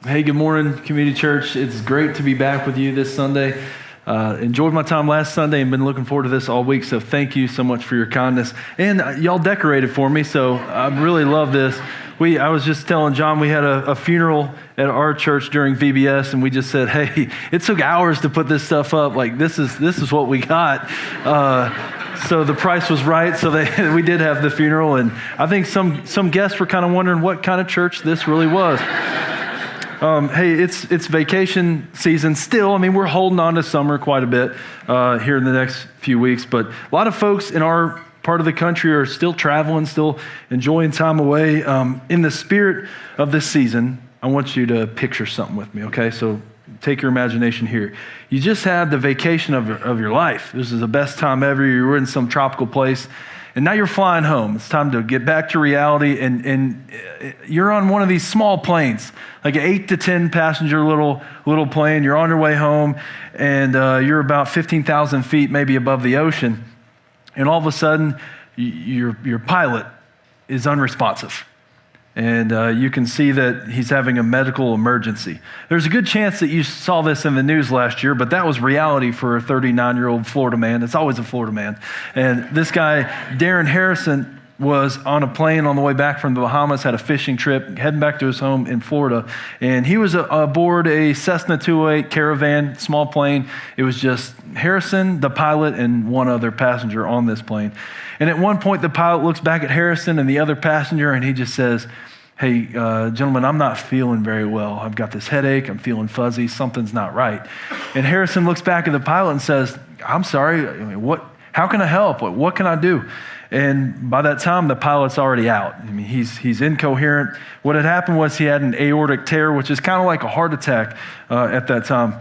Hey, good morning, Community Church. It's great to be back with you this Sunday. Enjoyed my time last Sunday and been looking forward to this all week, so thank you so much for your kindness. And y'all decorated for me, so I really love this. I was just telling John we had a funeral at our church during VBS, and we just said, hey, it took hours to put this stuff up. Like, this is what we got. So the price was right, so we did have the funeral, and I think some guests were kind of wondering what kind of church this really was. Hey, it's vacation season still. I mean, we're holding on to summer quite a bit here in the next few weeks, but a lot of folks in our part of the country are still traveling, still enjoying time away. In the spirit of this season, I want you to picture something with me, okay? So take your imagination here. You just had the vacation of your life. This is the best time ever. You were in some tropical place. And now you're flying home. It's time to get back to reality, and you're on one of these small planes, like an 8 to 10 passenger little plane. You're on your way home, and you're about 15,000 feet maybe above the ocean. And all of a sudden, your pilot is unresponsive. And you can see that he's having a medical emergency. There's a good chance that you saw this in the news last year, but that was reality for a 39-year-old Florida man. It's always a Florida man. And this guy, Darren Harrison, was on a plane on the way back from the Bahamas, had a fishing trip, heading back to his home in Florida. And he was aboard a Cessna 208 Caravan, small plane. It was just Harrison, the pilot, and one other passenger on this plane. And at one point, the pilot looks back at Harrison and the other passenger, and he just says, hey, gentlemen, I'm not feeling very well. I've got this headache. I'm feeling fuzzy. Something's not right. And Harrison looks back at the pilot and says, I'm sorry. How can I help? What can I do? And by that time, the pilot's already out. I mean, he's incoherent. What had happened was he had an aortic tear, which is kind of like a heart attack at that time.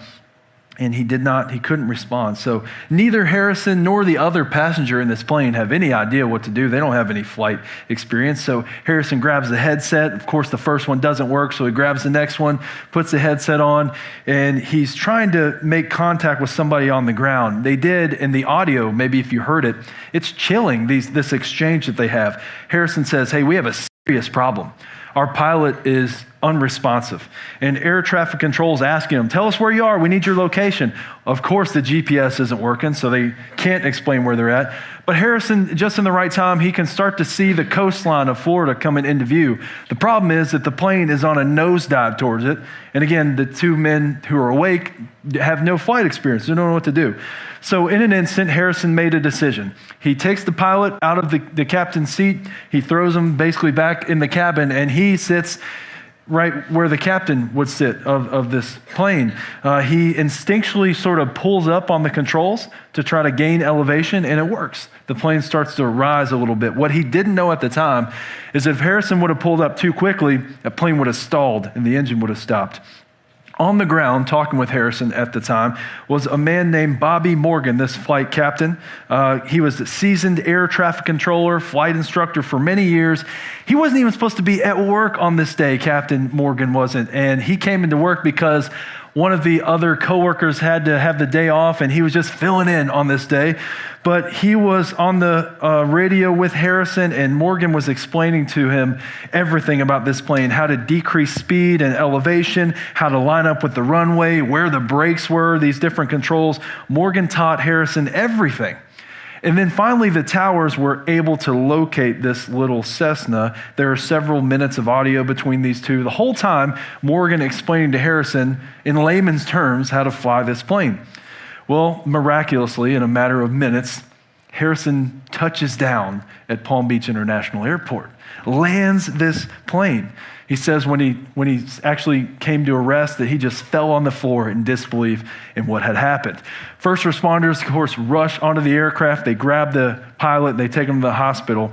And he couldn't respond. So neither Harrison nor the other passenger in this plane have any idea what to do. They don't have any flight experience. So Harrison grabs the headset. Of course, the first one doesn't work, so he grabs the next one, puts the headset on, and he's trying to make contact with somebody on the ground. They did in the audio, maybe if you heard it, it's chilling, this exchange that they have. Harrison says, hey, we have a serious problem. Our pilot is unresponsive. And air traffic control is asking him, tell us where you are. We need your location. Of course, the GPS isn't working, so they can't explain where they're at. But Harrison, just in the right time, he can start to see the coastline of Florida coming into view. The problem is that the plane is on a nosedive towards it. And again, the two men who are awake have no flight experience. They don't know what to do. So in an instant, Harrison made a decision. He takes the pilot out of the captain's seat. He throws him basically back in the cabin, and he sits right where the captain would sit of this plane. He instinctually sort of pulls up on the controls to try to gain elevation, and it works. The plane starts to rise a little bit. What he didn't know at the time is if Harrison would have pulled up too quickly, that plane would have stalled and the engine would have stopped. On the ground, talking with Harrison at the time, was a man named Bobby Morgan, this flight captain. He was a seasoned air traffic controller, flight instructor for many years. He wasn't even supposed to be at work on this day, Captain Morgan wasn't. And he came into work because one of the other coworkers had to have the day off, and he was just filling in on this day. But he was on the radio with Harrison, and Morgan was explaining to him everything about this plane, how to decrease speed and elevation, how to line up with the runway, where the brakes were, these different controls. Morgan taught Harrison everything. And then finally, the towers were able to locate this little Cessna. There are several minutes of audio between these two. The whole time, Morgan explaining to Harrison in layman's terms how to fly this plane. Well, miraculously, in a matter of minutes, Harrison touches down at Palm Beach International Airport, lands this plane. He says when he actually came to arrest that he just fell on the floor in disbelief in what had happened. First responders, of course, rush onto the aircraft. They grab the pilot. They take him to the hospital.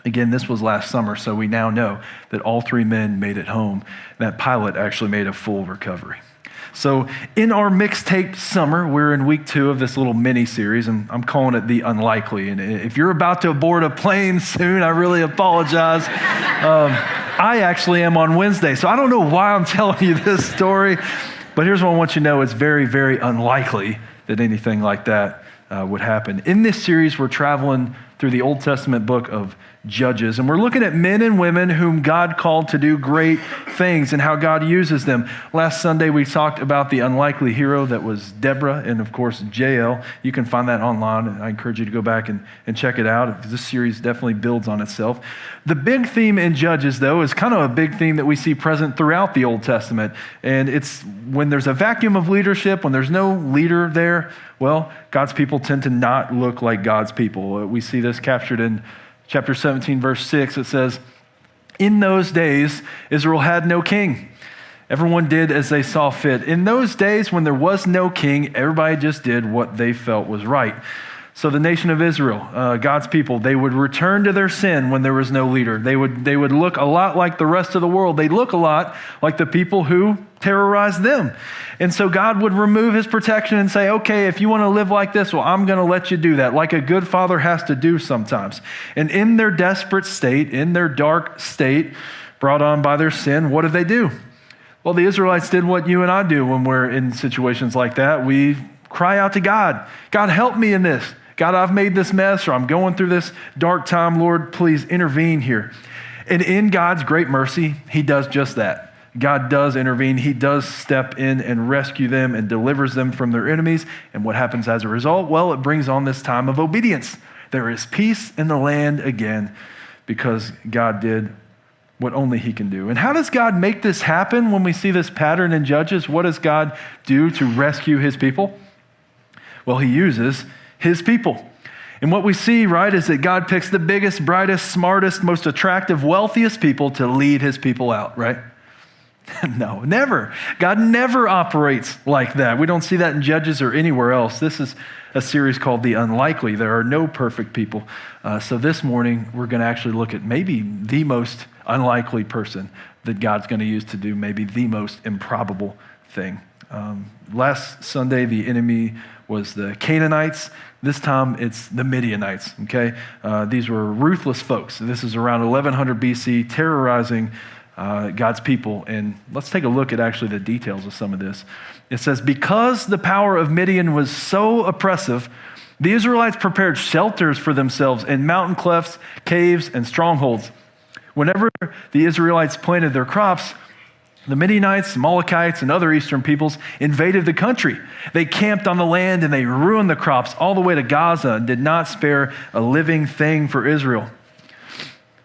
Again, this was last summer, so we now know that all three men made it home. That pilot actually made a full recovery. So in our mixtape summer, we're in week 2 of this little mini-series, and I'm calling it The Unlikely. And if you're about to board a plane soon, I really apologize. I actually am on Wednesday, so I don't know why I'm telling you this story, but here's what I want you to know. It's very, very unlikely that anything like that would happen. In this series, we're traveling through the Old Testament book of Judges. And we're looking at men and women whom God called to do great things and how God uses them. Last Sunday, we talked about the unlikely hero that was Deborah and, of course, Jael. You can find that online, and I encourage you to go back and check it out. This series definitely builds on itself. The big theme in Judges, though, is kind of a big theme that we see present throughout the Old Testament. And it's when there's a vacuum of leadership, when there's no leader there, well, God's people tend to not look like God's people. We see this captured in Chapter 17, verse 6, it says, "In those days, Israel had no king. Everyone did as they saw fit." In those days when there was no king, everybody just did what they felt was right. So the nation of Israel, God's people, they would return to their sin when there was no leader. They would look a lot like the rest of the world. They look a lot like the people who terrorized them. And so God would remove his protection and say, okay, if you want to live like this, well, I'm going to let you do that, like a good father has to do sometimes. And in their desperate state, in their dark state, brought on by their sin, what did they do? Well, the Israelites did what you and I do when we're in situations like that. We cry out to God. God, help me in this. God, I've made this mess, or I'm going through this dark time. Lord, please intervene here. And in God's great mercy, he does just that. God does intervene. He does step in and rescue them and delivers them from their enemies. And what happens as a result? Well, it brings on this time of obedience. There is peace in the land again because God did what only he can do. And how does God make this happen when we see this pattern in Judges? What does God do to rescue his people? Well, he uses his people. And what we see, right, is that God picks the biggest, brightest, smartest, most attractive, wealthiest people to lead his people out, right? No, never. God never operates like that. We don't see that in Judges or anywhere else. This is a series called The Unlikely. There are no perfect people. So this morning, we're going to actually look at maybe the most unlikely person that God's going to use to do maybe the most improbable thing. Last Sunday, the enemy was the Canaanites. This time, it's the Midianites, okay? These were ruthless folks. This is around 1100 BC, terrorizing God's people. And let's take a look at actually the details of some of this. It says, because the power of Midian was so oppressive, the Israelites prepared shelters for themselves in mountain clefts, caves, and strongholds. Whenever the Israelites planted their crops, the Midianites, Amalekites, and other eastern peoples invaded the country. They camped on the land and they ruined the crops all the way to Gaza and did not spare a living thing for Israel.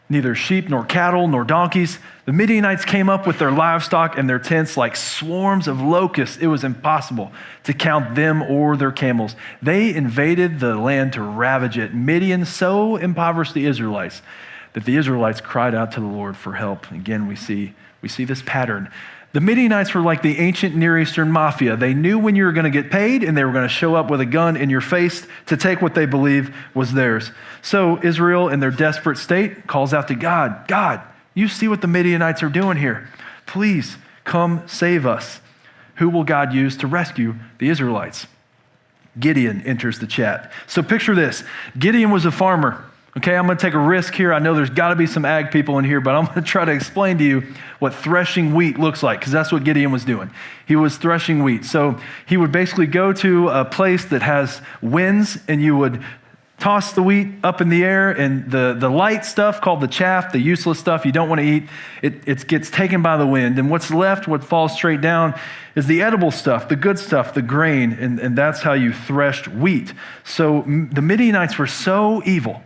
Neither sheep nor cattle nor donkeys. The Midianites came up with their livestock and their tents like swarms of locusts. It was impossible to count them or their camels. They invaded the land to ravage it. Midian so impoverished the Israelites that the Israelites cried out to the Lord for help. Again, we see this pattern. The Midianites were like the ancient Near Eastern mafia. They knew when you were going to get paid, and they were going to show up with a gun in your face to take what they believed was theirs. So Israel, in their desperate state, calls out to God. God, you see what the Midianites are doing here. Please come save us. Who will God use to rescue the Israelites? Gideon enters the chat. So picture this. Gideon was a farmer. Okay, I'm going to take a risk here. I know there's got to be some ag people in here, but I'm going to try to explain to you what threshing wheat looks like, because that's what Gideon was doing. He was threshing wheat. So he would basically go to a place that has winds, and you would toss the wheat up in the air, and the light stuff called the chaff, the useless stuff you don't want to eat, it gets taken by the wind. And what's left, what falls straight down, is the edible stuff, the good stuff, the grain, and that's how you threshed wheat. So the Midianites were so evil.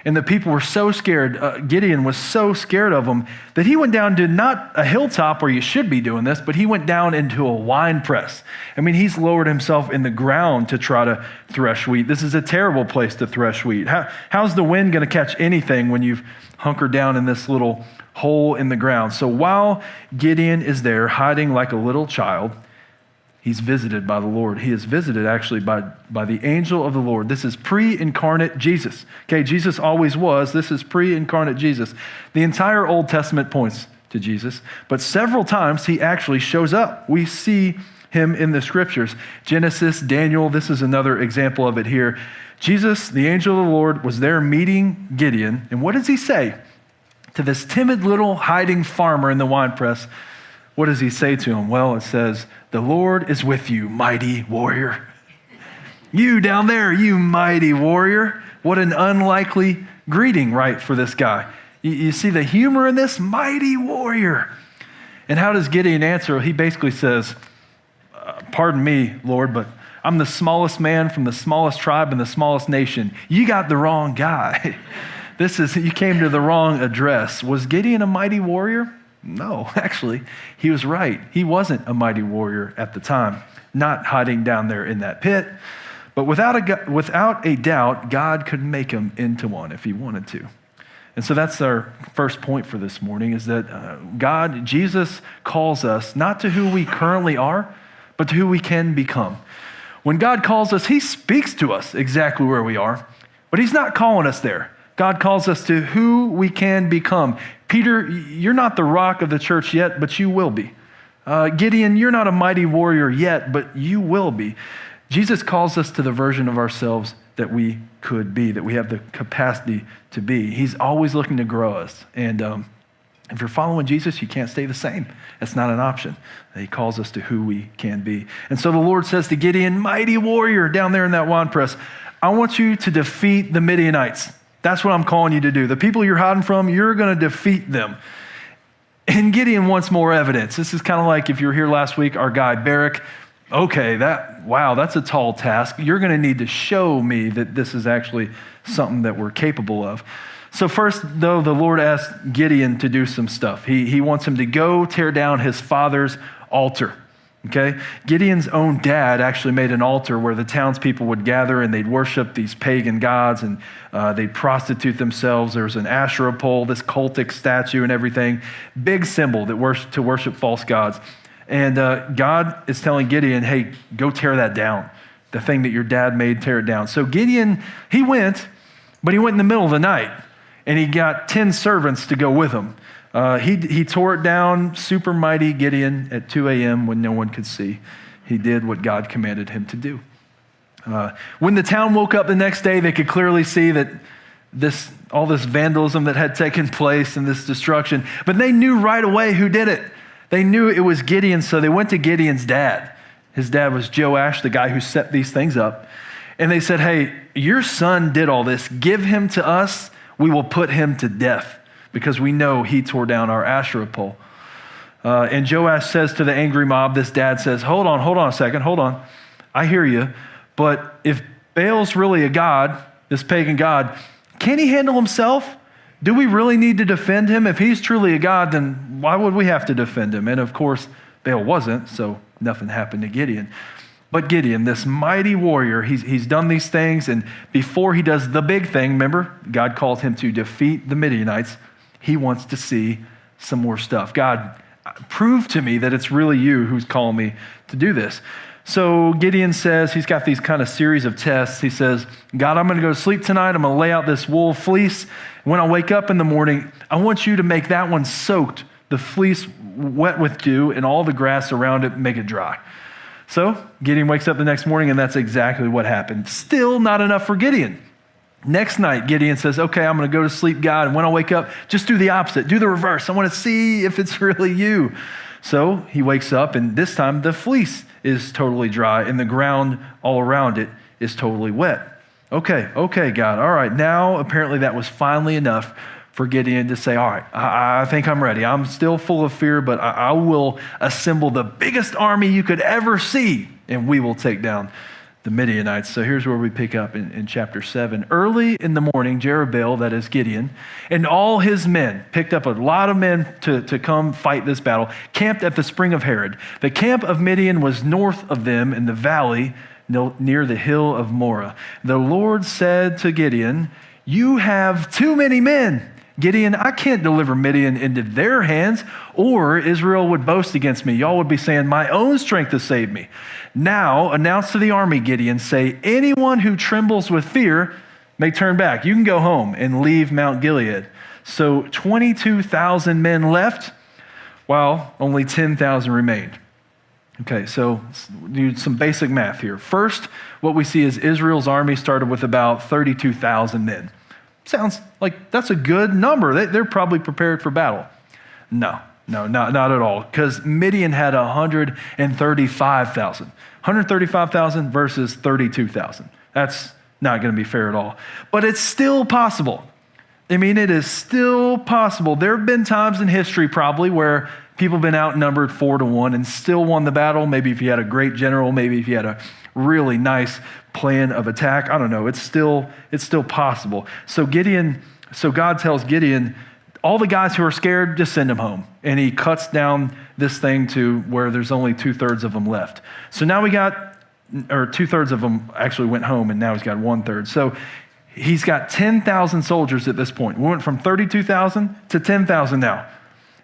And the people were so scared, Gideon was so scared of them, that he went down to not a hilltop where you should be doing this, but he went down into a wine press. I mean, he's lowered himself in the ground to try to thresh wheat. This is a terrible place to thresh wheat. How's the wind going to catch anything when you've hunkered down in this little hole in the ground? So while Gideon is there hiding like a little child, he's visited by the Lord. He is visited actually by the angel of the Lord. This is pre-incarnate Jesus. Okay, Jesus always was. This is pre-incarnate Jesus. The entire Old Testament points to Jesus, but several times he actually shows up. We see him in the scriptures. Genesis, Daniel, this is another example of it here. Jesus, the angel of the Lord, was there meeting Gideon. And what does he say to this timid little hiding farmer in the winepress? What does he say to him? Well, it says, "The Lord is with you, mighty warrior." You down there, you mighty warrior. What an unlikely greeting, right, for this guy. You see the humor in this? Mighty warrior. And how does Gideon answer? He basically says, pardon me, Lord, but I'm the smallest man from the smallest tribe in the smallest nation. You got the wrong guy. You came to the wrong address. Was Gideon a mighty warrior? No, actually, he was right. He wasn't a mighty warrior at the time, not hiding down there in that pit. But without a doubt, God could make him into one if he wanted to. And so that's our first point for this morning, is that Jesus calls us not to who we currently are, but to who we can become. When God calls us, he speaks to us exactly where we are, but he's not calling us there. God calls us to who we can become. Peter, you're not the rock of the church yet, but you will be. Gideon, you're not a mighty warrior yet, but you will be. Jesus calls us to the version of ourselves that we could be, that we have the capacity to be. He's always looking to grow us. And if you're following Jesus, you can't stay the same. That's not an option. He calls us to who we can be. And so the Lord says to Gideon, mighty warrior down there in that wine press, I want you to defeat the Midianites. That's what I'm calling you to do. The people you're hiding from, you're going to defeat them. And Gideon wants more evidence. This is kind of like if you were here last week, our guy Barak. Okay, that's a tall task. You're going to need to show me that this is actually something that we're capable of. So first, though, the Lord asked Gideon to do some stuff. He wants him to go tear down his father's altar. Okay? Gideon's own dad actually made an altar where the townspeople would gather and they'd worship these pagan gods and they'd prostitute themselves. There was an Asherah pole, this cultic statue and everything. Big symbol to worship false gods. And God is telling Gideon, hey, go tear that down. The thing that your dad made, tear it down. So Gideon, he went, but he went in the middle of the night. And he got 10 servants to go with him. He tore it down, super mighty Gideon, at 2 a.m. when no one could see. He did what God commanded him to do. When the town woke up the next day, they could clearly see that all this vandalism that had taken place and this destruction, but they knew right away who did it. They knew it was Gideon, so they went to Gideon's dad. His dad was Joash, the guy who set these things up. And they said, hey, your son did all this. Give him to us. We will put him to death because we know he tore down our Asherah pole. And Joash says to the angry mob, this dad says, hold on a second, hold on. I hear you, but if Baal's really a god, this pagan god, can he handle himself? Do we really need to defend him? If he's truly a god, then why would we have to defend him? And of course, Baal wasn't, so nothing happened to Gideon. But Gideon, this mighty warrior, he's done these things, and before he does the big thing, remember, God called him to defeat the Midianites. He wants to see some more stuff. God, prove to me that it's really you who's calling me to do this. So Gideon says, he's got these kind of series of tests. He says, God, I'm going to go to sleep tonight. I'm going to lay out this wool fleece. When I wake up in the morning, I want you to make that one soaked, the fleece wet with dew, and all the grass around it, make it dry. So Gideon wakes up the next morning, and that's exactly what happened. Still not enough for Gideon. Next night, Gideon says, okay, I'm going to go to sleep, God, and when I wake up, just do the opposite. Do the reverse. I want to see if it's really you. So he wakes up, and this time the fleece is totally dry, and the ground all around it is totally wet. Okay, God. All right, now apparently that was finally enough for Gideon to say, all right, I think I'm ready. I'm still full of fear, but I will assemble the biggest army you could ever see, and we will take down the Midianites. So here's where we pick up in chapter 7. Early in the morning, Jerubbaal, that is Gideon, and all his men, picked up a lot of men to come fight this battle, camped at the spring of Harod. The camp of Midian was north of them in the valley near the hill of Moreh. The Lord said to Gideon, you have too many men. Gideon, I can't deliver Midian into their hands, or Israel would boast against me. Y'all would be saying, my own strength has saved me. Now, announce to the army, Gideon, say, anyone who trembles with fear may turn back. You can go home and leave Mount Gilead. So 22,000 men left, while only 10,000 remained. Okay, so do some basic math here. First, what we see is Israel's army started with about 32,000 men. Sounds like that's a good number. They're probably prepared for battle. No, No, not at all. Because Midian had 135,000. 135,000 versus 32,000. That's not going to be fair at all. But it's still possible. I mean, it is still possible. There have been times in history probably where people have been outnumbered 4-1 and still won the battle. Maybe if you had a great general, maybe if you had a really nice plan of attack. I don't know. It's still possible. So God tells Gideon, all the guys who are scared, just send them home. And he cuts down this thing to where there's only 2/3 of them left. So now 2/3 of them actually went home, and now he's got 1/3. So he's got 10,000 soldiers at this point. We went from 32,000 to 10,000 now.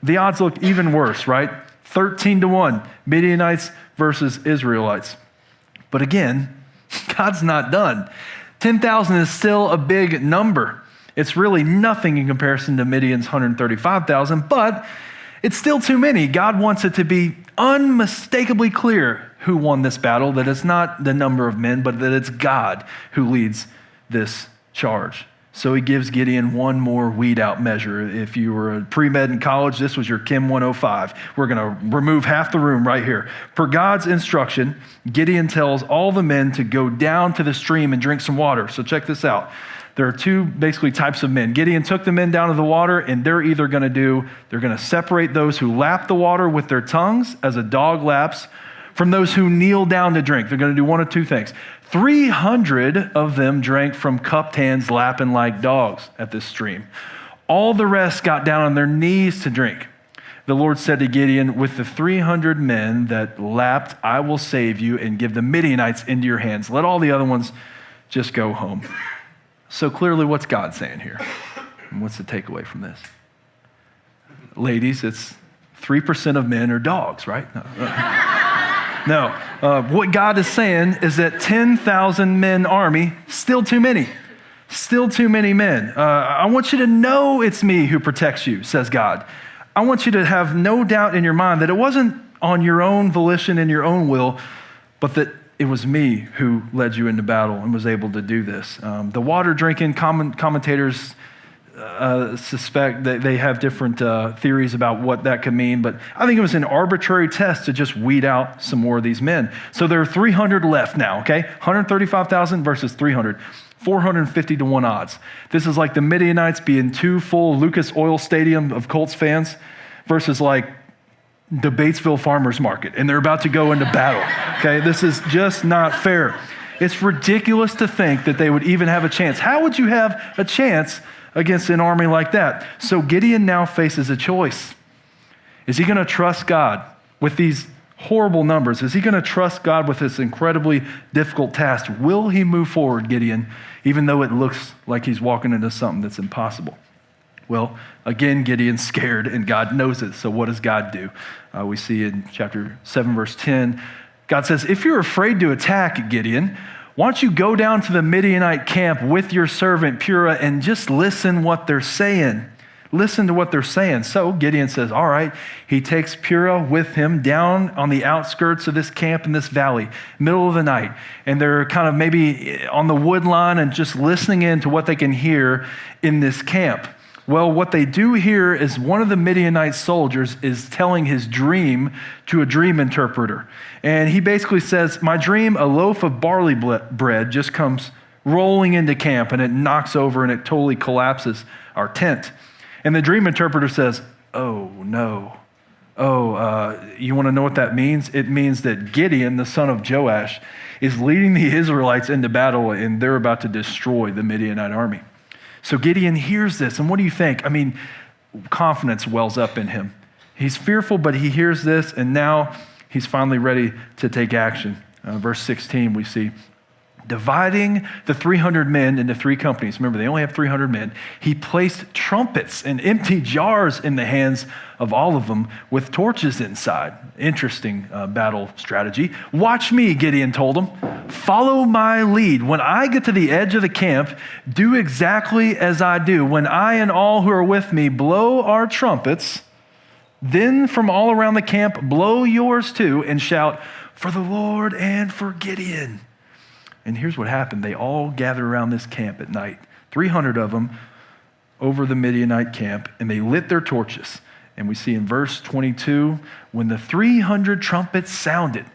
The odds look even worse, right? 13-1, Midianites versus Israelites. But again, God's not done. 10,000 is still a big number. It's really nothing in comparison to Midian's 135,000, but it's still too many. God wants it to be unmistakably clear who won this battle, that it's not the number of men, but that it's God who leads this charge. So he gives Gideon one more weed out measure. If you were a pre-med in college, this was your Chem 105. We're going to remove half the room right here. Per God's instruction, Gideon tells all the men to go down to the stream and drink some water. So check this out. There are two basically types of men. Gideon took the men down to the water, and they're going to separate those who lap the water with their tongues as a dog laps from those who kneel down to drink. They're going to do one of two things. 300 of them drank from cupped hands, lapping like dogs at this stream. All the rest got down on their knees to drink. The Lord said to Gideon, with the 300 men that lapped, I will save you and give the Midianites into your hands. Let all the other ones just go home. So clearly, what's God saying here? And what's the takeaway from this? Ladies, it's 3% of men are dogs, right? No. What God is saying is that 10,000 men army, still too many. Still too many men. I want you to know it's me who protects you, says God. I want you to have no doubt in your mind that it wasn't on your own volition and your own will, but that it was me who led you into battle and was able to do this. The water drinking commentators suspect that they have different theories about what that could mean, but I think it was an arbitrary test to just weed out some more of these men. So there are 300 left now, okay? 135,000 versus 300. 450-1 odds. This is like the Midianites being two full Lucas Oil Stadium of Colts fans versus like the Batesville Farmers Market, and they're about to go into battle, okay? This is just not fair. It's ridiculous to think that they would even have a chance. How would you have a chance against an army like that? So Gideon now faces a choice. Is he going to trust God with these horrible numbers? Is he going to trust God with this incredibly difficult task? Will he move forward, Gideon, even though it looks like he's walking into something that's impossible? Well, again, Gideon's scared, and God knows it. So what does God do? We see in chapter 7, verse 10, God says, if you're afraid to attack, Gideon, why don't you go down to the Midianite camp with your servant Purah and just listen what they're saying. Listen to what they're saying. So Gideon says, all right. He takes Purah with him down on the outskirts of this camp in this valley, middle of the night. And they're kind of maybe on the wood line and just listening in to what they can hear in this camp. Well, what they do hear is one of the Midianite soldiers is telling his dream to a dream interpreter. And he basically says, my dream, a loaf of barley bread just comes rolling into camp and it knocks over and it totally collapses our tent. And the dream interpreter says, oh, no. You want to know what that means? It means that Gideon, the son of Joash, is leading the Israelites into battle and they're about to destroy the Midianite army. So Gideon hears this, and what do you think? I mean, confidence wells up in him. He's fearful, but he hears this, and now he's finally ready to take action. Verse 16, we see, dividing the 300 men into three companies. Remember, they only have 300 men. He placed trumpets and empty jars in the hands of all of them with torches inside. Interesting battle strategy. Watch me, Gideon told them. Follow my lead. When I get to the edge of the camp, do exactly as I do. When I and all who are with me blow our trumpets, then from all around the camp, blow yours too and shout, for the Lord and for Gideon. And here's what happened. They all gathered around this camp at night, 300 of them over the Midianite camp, and they lit their torches. And we see in verse 22, when the 300 trumpets sounded,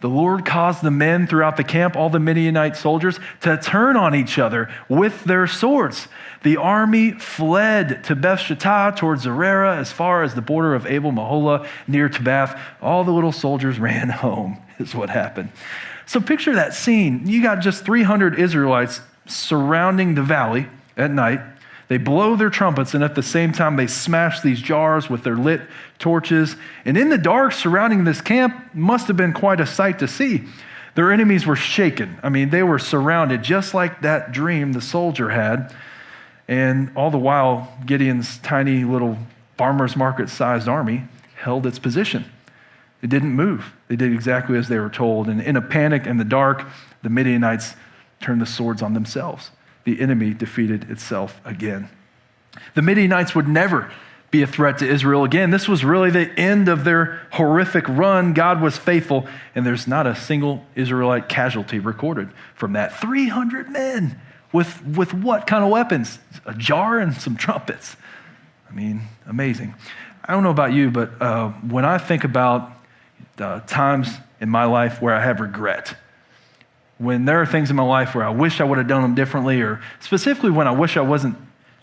the Lord caused the men throughout the camp, all the Midianite soldiers, to turn on each other with their swords. The army fled to Beth-Shittah towards Zerera as far as the border of Abel-Maholah near Tabbath. All the little soldiers ran home, is what happened. So picture that scene. You got just 300 Israelites surrounding the valley at night. They blow their trumpets, and at the same time, they smash these jars with their lit torches. And in the dark surrounding this camp must have been quite a sight to see. Their enemies were shaken. I mean, they were surrounded just like that dream the soldier had. And all the while, Gideon's tiny little farmer's market-sized army held its position. It didn't move. They did exactly as they were told. And in a panic in the dark, the Midianites turned the swords on themselves. The enemy defeated itself again. The Midianites would never be a threat to Israel again. This was really the end of their horrific run. God was faithful, and there's not a single Israelite casualty recorded from that. 300 men with what kind of weapons? A jar and some trumpets. I mean, amazing. I don't know about you, but when I think about times in my life where I have regret, when there are things in my life where I wish I would have done them differently, or specifically when I wish I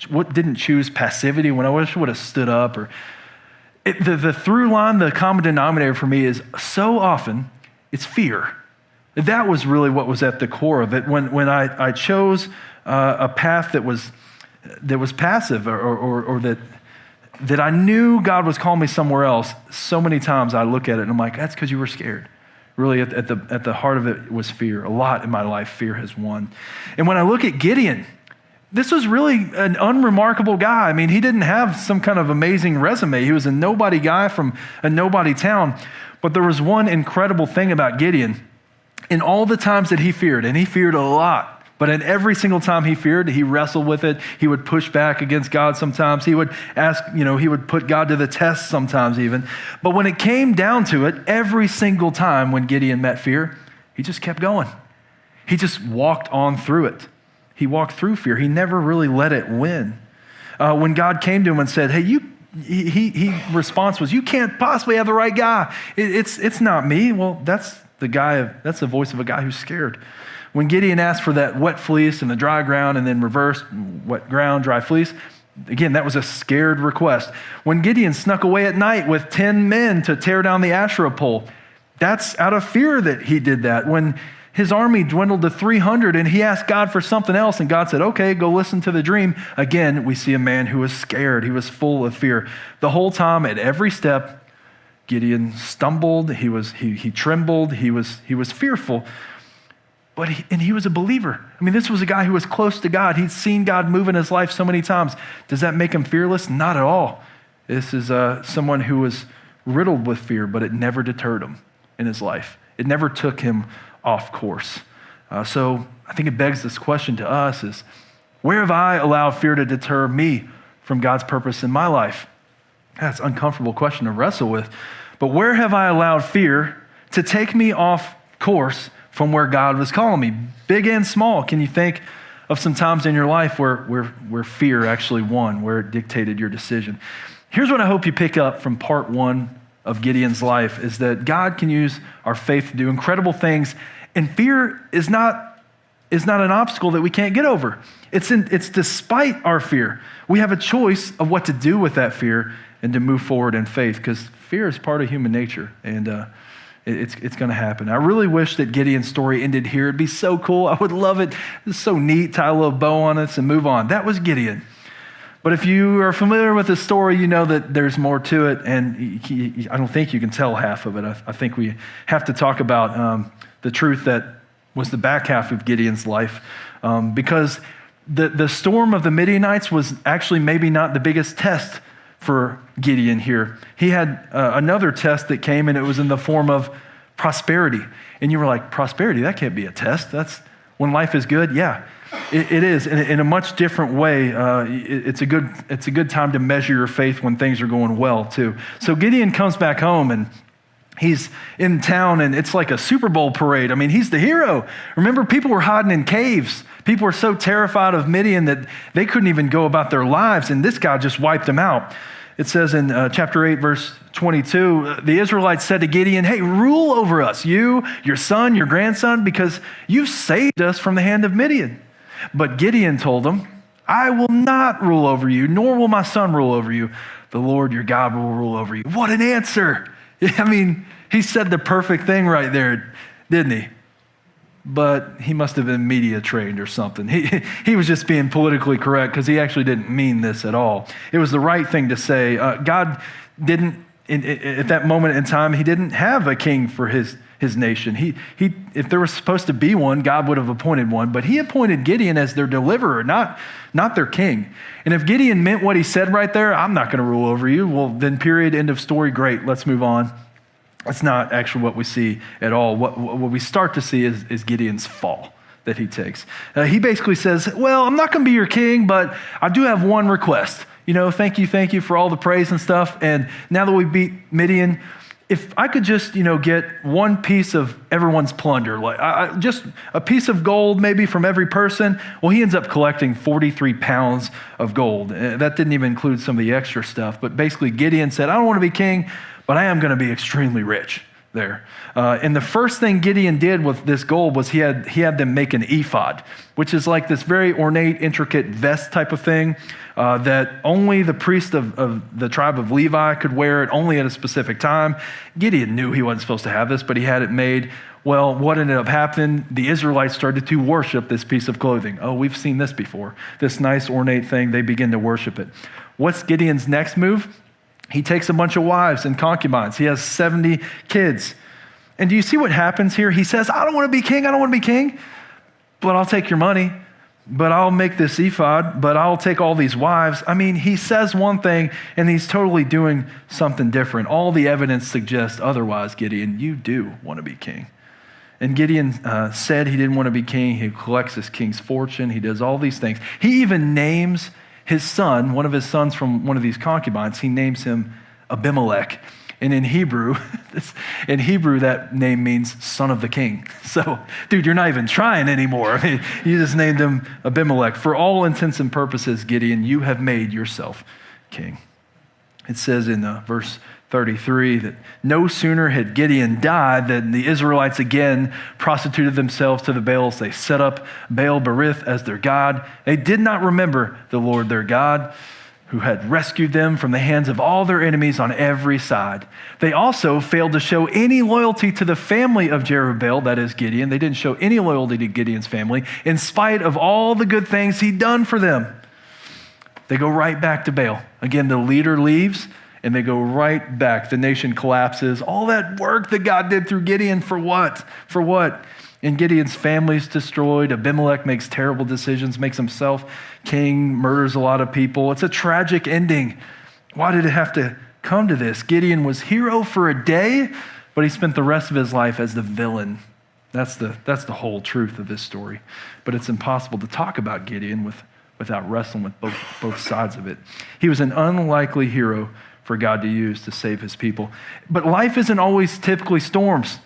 didn't choose passivity, when I wish I would have stood up, or the through line, the common denominator for me is so often it's fear. That was really what was at the core of it. When I chose a path that was passive, or that I knew God was calling me somewhere else, so many times I look at it and I'm like, that's because you were scared. Really, at the heart of it was fear. A lot in my life, fear has won. And when I look at Gideon, this was really an unremarkable guy. I mean, he didn't have some kind of amazing resume. He was a nobody guy from a nobody town. But there was one incredible thing about Gideon. In all the times that he feared, and he feared a lot, but in every single time he feared, he wrestled with it. He would push back against God sometimes. He would ask, he would put God to the test sometimes even. But when it came down to it, every single time when Gideon met fear, he just kept going. He just walked on through it. He walked through fear. He never really let it win. When God came to him and said, hey, he response was, you can't possibly have the right guy. It's not me. Well, that's the voice of a guy who's scared. When Gideon asked for that wet fleece and the dry ground and then reversed, wet ground, dry fleece, again, that was a scared request. When Gideon snuck away at night with 10 men to tear down the Asherah pole, that's out of fear that he did that. When his army dwindled to 300 and he asked God for something else and God said, okay, go listen to the dream. Again, we see a man who was scared. He was full of fear. The whole time, at every step, Gideon stumbled, he trembled, he was fearful. But he was a believer. I mean, this was a guy who was close to God. He'd seen God move in his life so many times. Does that make him fearless? Not at all. This is someone who was riddled with fear, but it never deterred him in his life. It never took him off course. So I think it begs this question to us is, where have I allowed fear to deter me from God's purpose in my life? That's an uncomfortable question to wrestle with. But where have I allowed fear to take me off course from where God was calling me, big and small? Can you think of some times in your life where fear actually won, where it dictated your decision? Here's what I hope you pick up from part one of Gideon's life, is that God can use our faith to do incredible things, and fear is not an obstacle that we can't get over. It's despite our fear. We have a choice of what to do with that fear and to move forward in faith, because fear is part of human nature, and it's going to happen. I really wish that Gideon's story ended here. It'd be so cool. I would love it. It's so neat. Tie a little bow on it and move on. That was Gideon. But if you are familiar with the story, you know that there's more to it, and I don't think you can tell half of it. I think we have to talk about the truth that was the back half of Gideon's life, because the storm of the Midianites was actually maybe not the biggest test for Gideon here. He had another test that came, and it was in the form of prosperity. And you were like, prosperity, that can't be a test. That's when life is good. Yeah, it is. In a much different way, it's a good time to measure your faith when things are going well too. So Gideon comes back home, and he's in town, and it's like a Super Bowl parade. I mean, he's the hero. Remember, people were hiding in caves. People were so terrified of Midian that they couldn't even go about their lives, and this guy just wiped them out. It says in chapter 8, verse 22, the Israelites said to Gideon, hey, rule over us, you, your son, your grandson, because you've saved us from the hand of Midian. But Gideon told them, I will not rule over you, nor will my son rule over you. The Lord your God will rule over you. What an answer. I mean, he said the perfect thing right there, didn't he? But he must have been media trained or something. He was just being politically correct because he actually didn't mean this at all. It was the right thing to say. God didn't, at that moment in time, he didn't have a king for his nation. If there was supposed to be one, God would have appointed one, but he appointed Gideon as their deliverer, not their king. And if Gideon meant what he said right there, I'm not going to rule over you, well, then period, end of story, great, let's move on. That's not actually what we see at all. What we start to see is Gideon's fall that he takes. He basically says, well, I'm not going to be your king, but I do have one request. Thank you for all the praise and stuff. And now that we beat Midian, if I could just, get one piece of everyone's plunder, like just a piece of gold maybe from every person. Well, he ends up collecting 43 pounds of gold. That didn't even include some of the extra stuff. But basically Gideon said, I don't want to be king, but I am going to be extremely rich there. And the first thing Gideon did with this gold was he had them make an ephod, which is like this very ornate, intricate vest type of thing that only the priest of the tribe of Levi could wear it, only at a specific time. Gideon knew he wasn't supposed to have this, but he had it made. Well, what ended up happening? The Israelites started to worship this piece of clothing. Oh, we've seen this before. This nice ornate thing, they begin to worship it. What's Gideon's next move? He takes a bunch of wives and concubines. He has 70 kids. And do you see what happens here? He says, I don't want to be king, but I'll take your money, but I'll make this ephod, but I'll take all these wives. I mean, he says one thing and he's totally doing something different. All the evidence suggests otherwise, Gideon, you do want to be king. And Gideon said he didn't want to be king. He collects his king's fortune. He does all these things. He even names his son, one of his sons from one of these concubines, he names him Abimelech. And in Hebrew, that name means son of the king. So, dude, you're not even trying anymore. I mean, you just named him Abimelech. For all intents and purposes, Gideon, you have made yourself king. It says in verse 33 that no sooner had Gideon died than the Israelites again prostituted themselves to the Baals. They set up Baal Berith as their god. They did not remember the Lord their God, who had rescued them from the hands of all their enemies on every side. They also failed to show any loyalty to the family of Jerubbaal, that is Gideon. They didn't show any loyalty to Gideon's family, in spite of all the good things he'd done for them. They go right back to Baal. Again, the leader leaves, and they go right back. The nation collapses. All that work that God did through Gideon, for what? For what? And Gideon's family's destroyed. Abimelech makes terrible decisions, makes himself king, murders a lot of people. It's a tragic ending. Why did it have to come to this? Gideon was hero for a day, but he spent the rest of his life as the villain. That's the whole truth of this story. But it's impossible to talk about Gideon without wrestling with both sides of it. He was an unlikely hero for God to use to save his people. But life isn't always typically storms.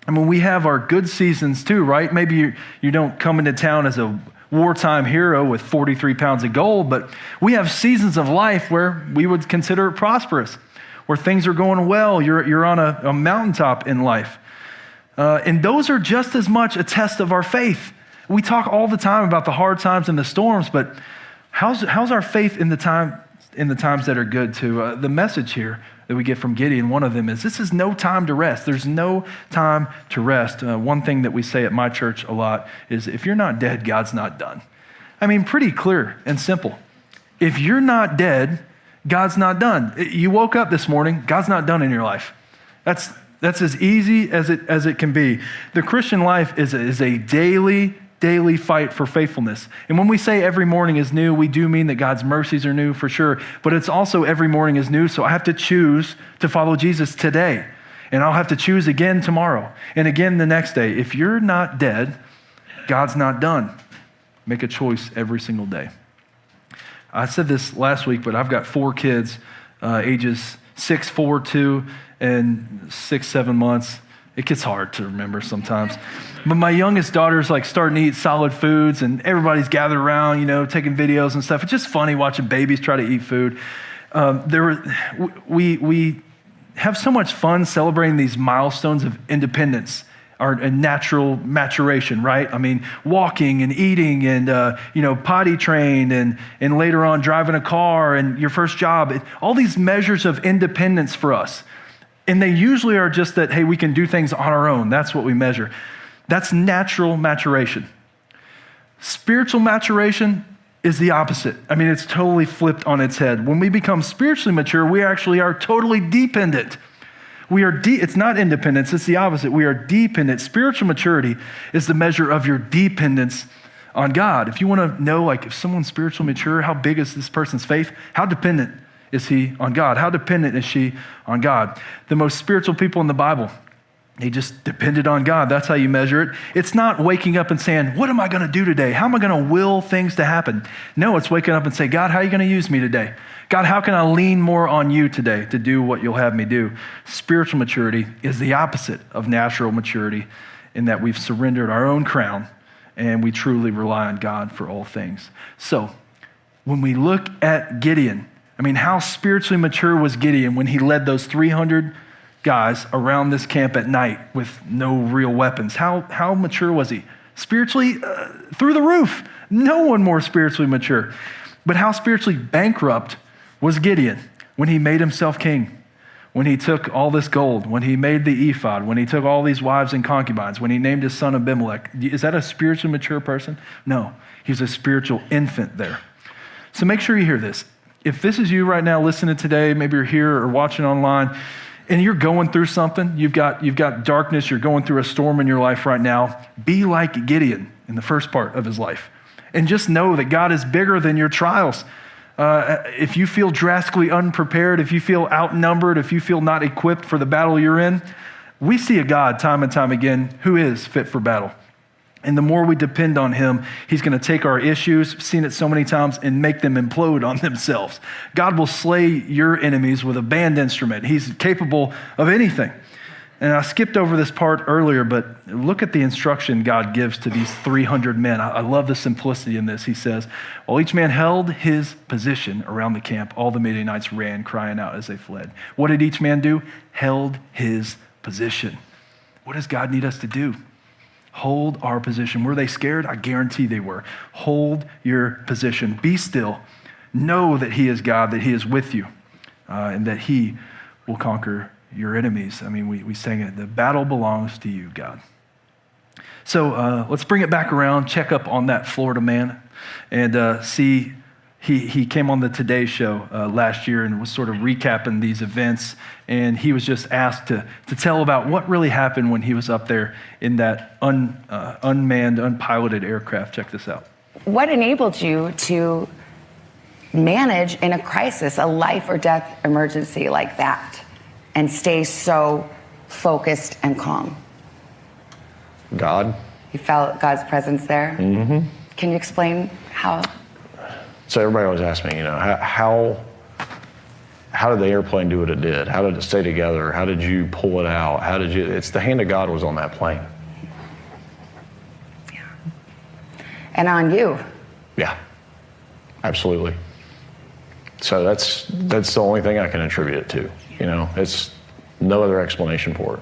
I mean, we have our good seasons too, right? Maybe you don't come into town as a wartime hero with 43 pounds of gold, but we have seasons of life where we would consider it prosperous, where things are going well. You're on a mountaintop in life. And those are just as much a test of our faith. We talk all the time about the hard times and the storms, but how's our faith in the times that are good too? The message here that we get from Gideon, one of them is, this is no time to rest. There's no time to rest. One thing that we say at my church a lot is, if you're not dead, God's not done. I mean, pretty clear and simple. If you're not dead, God's not done. You woke up this morning, God's not done in your life. That's as easy as it can be. The Christian life is a daily fight for faithfulness. And when we say every morning is new, we do mean that God's mercies are new for sure, but it's also every morning is new, so I have to choose to follow Jesus today, and I'll have to choose again tomorrow, and again the next day. If you're not dead, God's not done. Make a choice every single day. I said this last week, but I've got 4 kids, ages 6, 4, 2, and 6, 7 months. It gets hard to remember sometimes. But my youngest daughter's like starting to eat solid foods, and everybody's gathered around, taking videos and stuff. It's just funny watching babies try to eat food. We have so much fun celebrating these milestones of independence, our natural maturation, right? I mean, walking and eating and, potty trained and later on driving a car and your first job, all these measures of independence for us. And they usually are just that, hey, we can do things on our own. That's what we measure. That's natural maturation. Spiritual maturation is the opposite. I mean, it's totally flipped on its head. When we become spiritually mature, we actually are totally dependent. It's not independence, it's the opposite. We are dependent. Spiritual maturity is the measure of your dependence on God. If you want to know, like, if someone's spiritually mature, how big is this person's faith? How dependent is he on God? How dependent is she on God? The most spiritual people in the Bible, they just depended on God. That's how you measure it. It's not waking up and saying, what am I going to do today? How am I going to will things to happen? No, it's waking up and say, God, how are you going to use me today? God, how can I lean more on you today to do what you'll have me do? Spiritual maturity is the opposite of natural maturity in that we've surrendered our own crown and we truly rely on God for all things. So when we look at Gideon, I mean, how spiritually mature was Gideon when he led those 300 guys around this camp at night with no real weapons? How mature was he? Spiritually, through the roof. No one more spiritually mature. But how spiritually bankrupt was Gideon when he made himself king, when he took all this gold, when he made the ephod, when he took all these wives and concubines, when he named his son Abimelech? Is that a spiritually mature person? No, he's a spiritual infant there. So make sure you hear this. If this is you right now listening today, maybe you're here or watching online, and you're going through something, you've got darkness, you're going through a storm in your life right now, be like Gideon in the first part of his life. And just know that God is bigger than your trials. If you feel drastically unprepared, if you feel outnumbered, if you feel not equipped for the battle you're in, we see a God time and time again who is fit for battle. And the more we depend on him, he's going to take our issues, I've seen it so many times, and make them implode on themselves. God will slay your enemies with a band instrument. He's capable of anything. And I skipped over this part earlier, but look at the instruction God gives to these 300 men. I love the simplicity in this. He says, while each man held his position around the camp, all the Midianites ran, crying out as they fled. What did each man do? Held his position. What does God need us to do? Hold our position. Were they scared? I guarantee they were. Hold your position. Be still. Know that he is God, that he is with you, and that he will conquer your enemies. I mean, we sang it, the battle belongs to you, God. So let's bring it back around, check up on that Florida man, and see, he came on the Today Show last year and was sort of recapping these events, and he was just asked to tell about what really happened when he was up there in that unmanned, unpiloted aircraft. Check this out. What enabled you to manage in a crisis, a life or death emergency like that, and stay so focused and calm? God. You felt God's presence there? Mm-hmm. Can you explain how? So everybody always asks me, how did the airplane do what it did? How did it stay together? How did you pull it out? It's the hand of God was on that plane. Yeah. And on you. Yeah, absolutely. So that's the only thing I can attribute it to. It's no other explanation for it.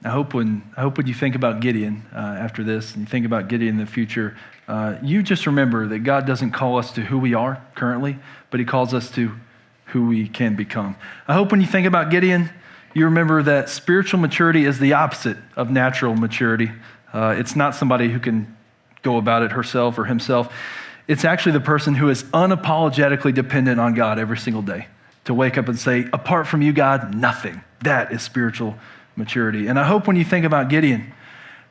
I hope when you think about Gideon after this, and you think about Gideon in the future, you just remember that God doesn't call us to who we are currently, but he calls us to who we can become. I hope when you think about Gideon, you remember that spiritual maturity is the opposite of natural maturity. It's not somebody who can go about it herself or himself. It's actually the person who is unapologetically dependent on God every single day. To wake up and say, apart from you, God, nothing. That is spiritual maturity. And I hope when you think about Gideon,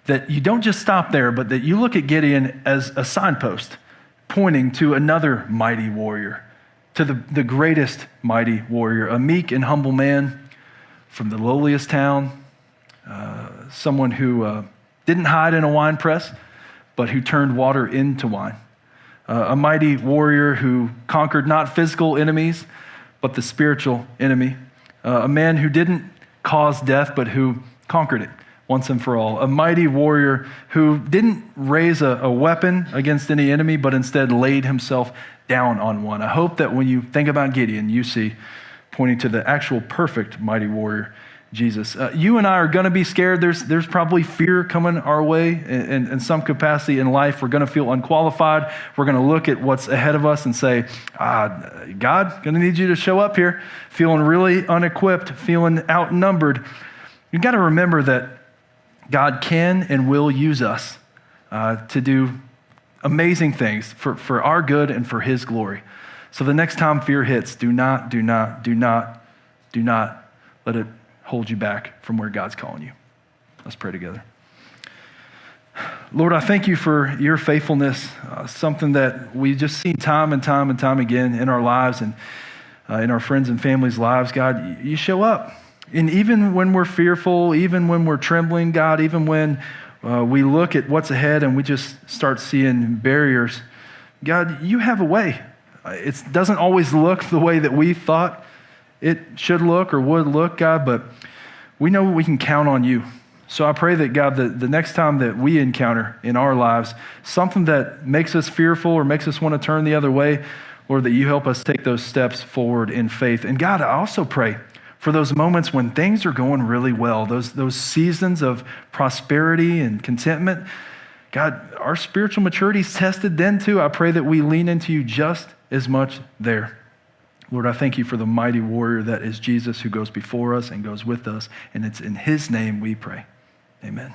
that you don't just stop there, but that you look at Gideon as a signpost pointing to another mighty warrior, to the greatest mighty warrior, a meek and humble man from the lowliest town, someone who didn't hide in a wine press, but who turned water into wine. A mighty warrior who conquered not physical enemies, but the spiritual enemy. A man who didn't cause death, but who conquered it once and for all. A mighty warrior who didn't raise a weapon against any enemy, but instead laid himself down on one. I hope that when you think about Gideon, you see pointing to the actual perfect mighty warrior, Jesus. You and I are going to be scared. There's probably fear coming our way in some capacity in life. We're going to feel unqualified. We're going to look at what's ahead of us and say, God, going to need you to show up here. Feeling really unequipped, feeling outnumbered. You've got to remember that God can and will use us to do amazing things for our good and for his glory. So the next time fear hits, do not let it hold you back from where God's calling you. Let's pray together. Lord, I thank you for your faithfulness, something that we just see time and time and time again in our lives and in our friends and families' lives. God, you show up. And even when we're fearful, even when we're trembling, God, even when we look at what's ahead and we just start seeing barriers, God, you have a way. It doesn't always look the way that we thought it should look or would look, God, but we know we can count on you. So I pray that, God, the next time that we encounter in our lives something that makes us fearful or makes us want to turn the other way, Lord, that you help us take those steps forward in faith. And God, I also pray for those moments when things are going really well, those seasons of prosperity and contentment. God, our spiritual maturity is tested then too. I pray that we lean into you just as much there. Lord, I thank you for the mighty warrior that is Jesus, who goes before us and goes with us. And it's in his name we pray. Amen.